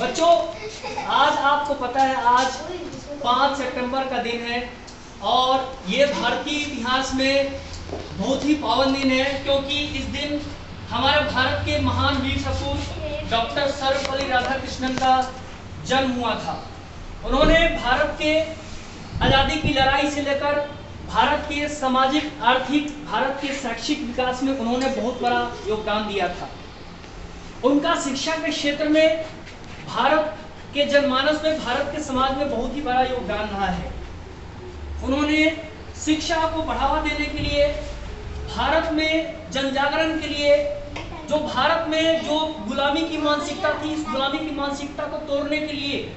बच्चों, आज आपको पता है आज 5 सितंबर का दिन है और ये भारतीय इतिहास में बहुत ही पावन दिन है, क्योंकि इस दिन हमारे भारत के महान वीर सपूत डॉक्टर सर्वपल्ली राधाकृष्णन का जन्म हुआ था। उन्होंने भारत के आज़ादी की लड़ाई से लेकर भारत के सामाजिक, आर्थिक, भारत के शैक्षिक विकास में उन्होंने बहुत बड़ा योगदान दिया था। उनका शिक्षा के क्षेत्र में, भारत के जनमानस में, भारत के समाज में बहुत ही बड़ा योगदान रहा है। उन्होंने शिक्षा को बढ़ावा देने के लिए, भारत में जनजागरण के लिए, जो भारत में जो गुलामी की मानसिकता थी, इस गुलामी की मानसिकता को तोड़ने के लिए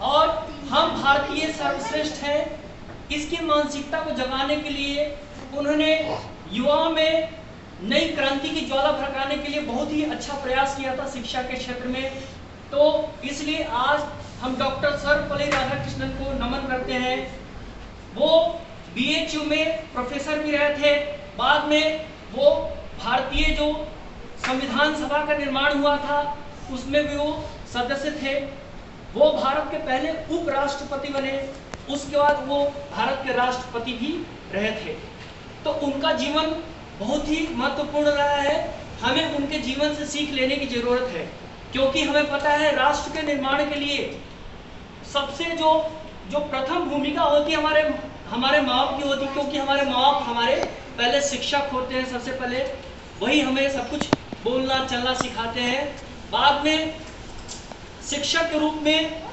और हम भारतीय सर्वश्रेष्ठ हैं, इसकी मानसिकता को जगाने के लिए उन्होंने युवाओं में नई क्रांति की ज्वाला भड़काने के लिए बहुत ही अच्छा प्रयास किया था शिक्षा के क्षेत्र में। तो इसलिए आज हम डॉक्टर सर्वपल्ली राधाकृष्णन को नमन करते हैं। वो BHU में प्रोफेसर भी रहे थे, बाद में वो भारतीय जो संविधान सभा का निर्माण हुआ था उसमें भी वो सदस्य थे। वो भारत के पहले उपराष्ट्रपति बने, उसके बाद वो भारत के राष्ट्रपति भी रहे थे। तो उनका जीवन बहुत ही महत्वपूर्ण रहा है। हमें उनके जीवन से सीख लेने की जरूरत है, क्योंकि हमें पता है राष्ट्र के निर्माण के लिए सबसे जो प्रथम भूमिका होती है हमारे माँ बाप की होती है, क्योंकि हमारे माँ बाप हमारे पहले शिक्षक होते हैं। सबसे पहले वही हमें सब कुछ बोलना चलना सिखाते हैं। बाद में शिक्षक के रूप में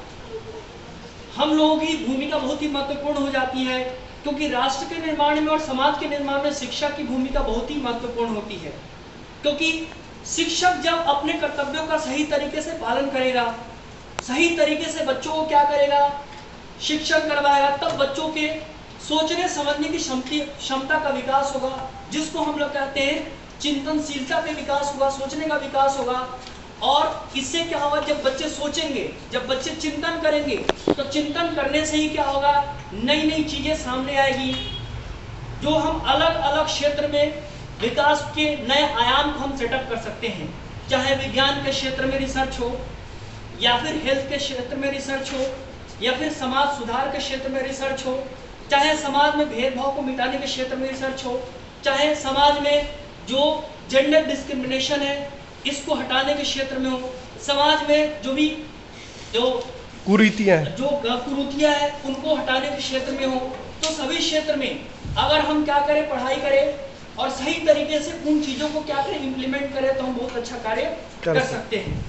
हम लोगों की भूमिका बहुत ही महत्वपूर्ण हो जाती है, क्योंकि राष्ट्र के निर्माण में और समाज के निर्माण में शिक्षा की भूमिका बहुत ही महत्वपूर्ण होती है। क्योंकि शिक्षक जब अपने कर्तव्यों का सही तरीके से पालन करेगा, सही तरीके से बच्चों को क्या करेगा, शिक्षण करवाएगा, तब बच्चों के सोचने समझने की क्षमता का विकास होगा, जिसको हम लोग कहते हैं चिंतनशीलता का विकास होगा, सोचने का विकास होगा। और इससे क्या होगा, जब बच्चे सोचेंगे, जब बच्चे चिंतन करेंगे, तो चिंतन करने से ही क्या होगा, नई नई चीजें सामने आएगी, जो हम अलग अलग क्षेत्र में विकास के नए आयाम को हम सेटअप कर सकते हैं। चाहे विज्ञान के क्षेत्र में रिसर्च हो, या फिर हेल्थ के क्षेत्र में रिसर्च हो, या फिर समाज सुधार के क्षेत्र में रिसर्च हो, चाहे समाज में भेदभाव को मिटाने के क्षेत्र में रिसर्च हो, चाहे समाज में जो जेंडर डिस्क्रिमिनेशन है इसको हटाने के क्षेत्र में हो, समाज में जो कुरीतियां हैं उनको हटाने के क्षेत्र में हो। तो सभी क्षेत्र में अगर हम क्या करें, पढ़ाई करें और सही तरीके से उन चीजों को क्या करें, इम्प्लीमेंट करें, तो हम बहुत अच्छा कार्य कर सकते हैं।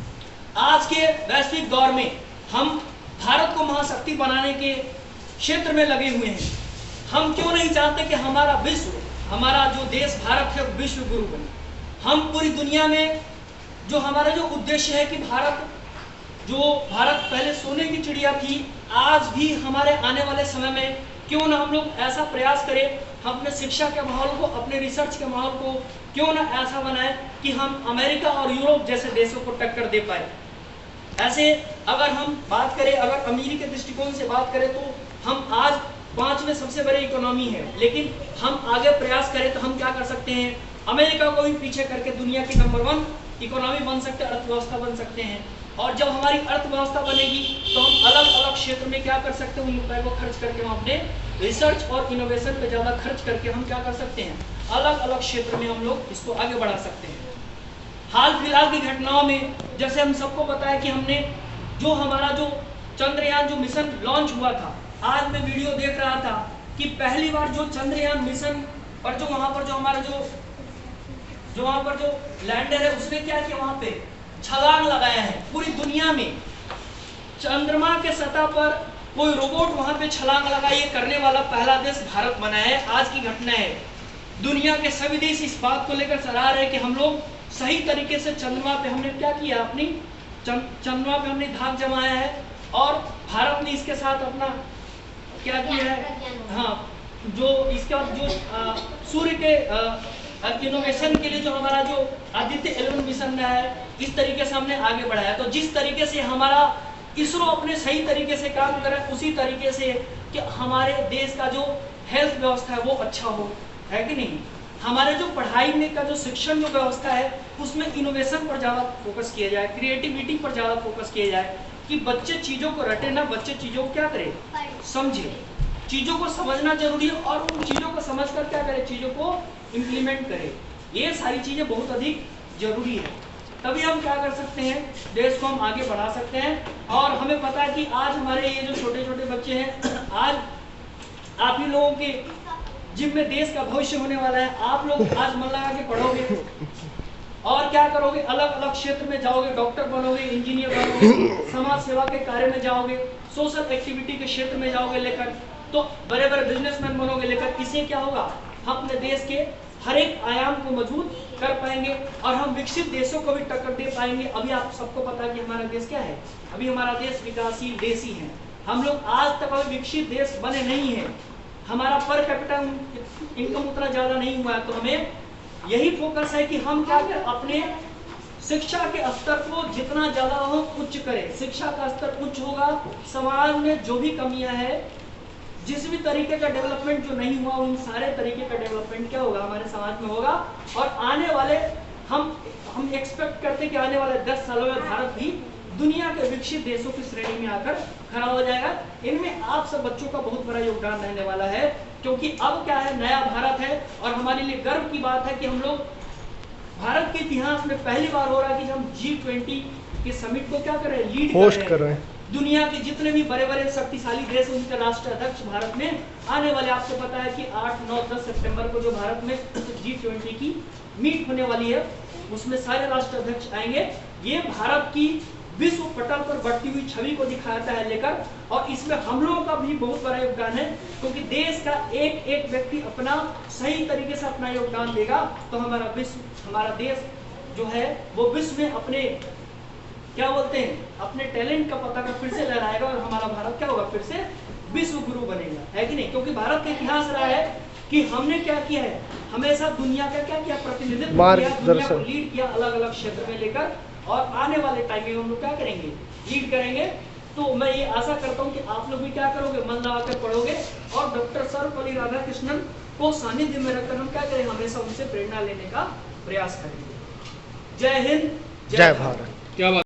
आज के वैश्विक दौर में हम भारत को महाशक्ति बनाने के क्षेत्र में लगे हुए हैं। हम क्यों नहीं चाहते कि हमारा जो देश भारत है विश्व गुरु बने। हम पूरी दुनिया में जो हमारा जो उद्देश्य है कि भारत पहले सोने की चिड़िया थी, आज भी हमारे आने वाले समय में क्यों ना हम लोग ऐसा प्रयास करें, हम अपने शिक्षा के माहौल को, अपने रिसर्च के माहौल को क्यों ना ऐसा बनाएं कि हम अमेरिका और यूरोप जैसे देशों को टक्कर दे पाए। ऐसे अगर हम बात करें, अगर अमीरी के दृष्टिकोण से बात करें, तो हम आज 5वें सबसे बड़ी इकोनॉमी है, लेकिन हम आगे प्रयास करें तो हम क्या कर सकते हैं, अमेरिका को भी पीछे करके दुनिया की नंबर 1 इकोनॉमी बन सकते हैं, अर्थव्यवस्था बन सकते हैं। और जब हमारी अर्थव्यवस्था बनेगी तो हम अलग अलग क्षेत्र में क्या कर सकते हैं, उन रुपए को खर्च करके हम अपने रिसर्च और इनोवेशन पे ज़्यादा खर्च करके हम क्या कर सकते हैं, अलग अलग क्षेत्र में हम लोग इसको आगे बढ़ा सकते हैं। हाल फिलहाल की घटनाओं में जैसे हम सबको पता है कि हमने जो हमारा जो चंद्रयान जो मिशन लॉन्च हुआ था, आज मैं वीडियो देख रहा था कि पहली बार जो चंद्रयान मिशन पर जो वहाँ पर जो हमारा जो वहाँ पर जो लैंडर है उसने क्या किया, वहाँ पे छलांग लगाया है। पूरी दुनिया में चंद्रमा के सतह पर कोई रोबोट वहाँ पे छलांग लगाई करने वाला पहला देश भारत बना है। आज की घटना है, दुनिया के सभी देश इस बात को लेकर सराह रहे कि हम लोग सही तरीके से चंद्रमा पे हमने क्या किया, अपनी चंद्रमा पे हमने धाक जमाया है। और भारत ने इसके साथ अपना क्या किया है, हाँ, जो इसके बाद जो सूर्य के इनोवेशन के लिए जो हमारा जो आदित्य 11 मिशन है, इस तरीके से हमने आगे बढ़ाया। तो जिस तरीके से हमारा इसरो अपने सही तरीके से काम करे, उसी तरीके से कि हमारे देश का जो हेल्थ व्यवस्था है वो अच्छा हो, है कि नहीं। हमारे जो पढ़ाई में का जो शिक्षण जो व्यवस्था है उसमें इनोवेशन पर ज़्यादा फोकस किया जाए, क्रिएटिविटी पर ज़्यादा फोकस किया जाए कि बच्चे चीज़ों को रटे ना, बच्चे चीज़ों को क्या करें, समझे। चीज़ों को समझना जरूरी है और उन चीज़ों को समझ कर क्या करें, चीज़ों को इम्प्लीमेंट करें। ये सारी चीज़ें बहुत अधिक जरूरी है, तभी हम क्या कर सकते हैं, देश को हम आगे बढ़ा सकते हैं। और हमें पता है कि आज हमारे ये जो छोटे छोटे बच्चे हैं, आज आप ही लोगों के जिनमें देश का भविष्य होने वाला है। आप लोग आज मन लगा के पढ़ोगे और क्या करोगे, अलग अलग क्षेत्र में जाओगे, डॉक्टर बनोगे, इंजीनियर बनोगे, समाज सेवा के कार्य में जाओगे, सोशल एक्टिविटी के क्षेत्र में जाओगे लेकर, तो बड़े बड़े बिजनेसमैन बनोगे लेकर। इससे क्या होगा, हम अपने देश के हर एक आयाम को मजबूत कर पाएंगे और हम विकसित देशों को भी टक्कर दे पाएंगे। अभी आप सबको पता है कि हमारा देश क्या है, अभी हमारा देश विकासशील देश ही है। हम लोग आज तक अभी विकसित देश बने नहीं है, हमारा पर कैपिटा इनकम उतना ज्यादा नहीं हुआ है। तो हमें यही फोकस है कि हम क्या करें, अपने शिक्षा के स्तर को जितना ज्यादा हम उच्च करें। शिक्षा का स्तर उच्च होगा, समाज में जो भी कमियां हैं, जिस भी तरीके का डेवलपमेंट जो नहीं हुआ, उन सारे तरीके का डेवलपमेंट क्या होगा, हमारे समाज में होगा। और आने वाले हम एक्सपेक्ट करते हैं कि आने वाले 10 सालों में भारत भी दुनिया के विकसित देशों की श्रेणी में आकर खड़ा हो जाएगा। इनमें आप सब बच्चों का बहुत बड़ा योगदान रहने वाला है, क्योंकि अब क्या है, नया भारत है और हमारे लिए गर्व की बात है कि हम लोग भारत के इतिहास में पहली बार हो रहा है कि हम G20 के समिट को क्या कर रहे हैं, लीड कर रहे हैं। दुनिया के जितने भी बड़े बड़े शक्तिशाली देश, उनके राष्ट्र अध्यक्ष भारत में आने वाले। आपको पता है कि 8, 9, 10 सितंबर को जो भारत में G20 की मीट होने वाली है, उसमें सारे राष्ट्र अध्यक्ष आएंगे। ये भारत की विश्व पटल पर बढ़ती हुई छवि को दिखाता है लेकर, और इसमें हम लोगों का भी बहुत बड़ा योगदान है, क्योंकि देश का एक एक व्यक्ति अपना सही तरीके से अपना योगदान देगा तो हमारा देश जो है वो विश्व में अपने क्या बोलते हैं, अपने टैलेंट का पता फिर से लहराएगा और हमारा भारत क्या होगा, फिर से विश्व गुरु बनेगा, है कि नहीं। क्योंकि भारत का इतिहास रहा है कि हमने क्या किया है, हमेशा दुनिया का क्या किया, प्रतिनिधित्व किया, दुनिया को लीड किया अलग अलग क्षेत्र में लेकर, और आने वाले टाइम में हम लोग क्या करेंगे, लीड करेंगे। तो मैं ये आशा करता हूँ कि आप लोग भी क्या करोगे, मन लगाकर पढ़ोगे और डॉक्टर सर्वपल्ली राधाकृष्णन को सानिध्य में रखकर हम क्या करें, हमेशा उनसे प्रेरणा लेने का प्रयास करेंगे। जय हिंद, जय भारत। क्या बात।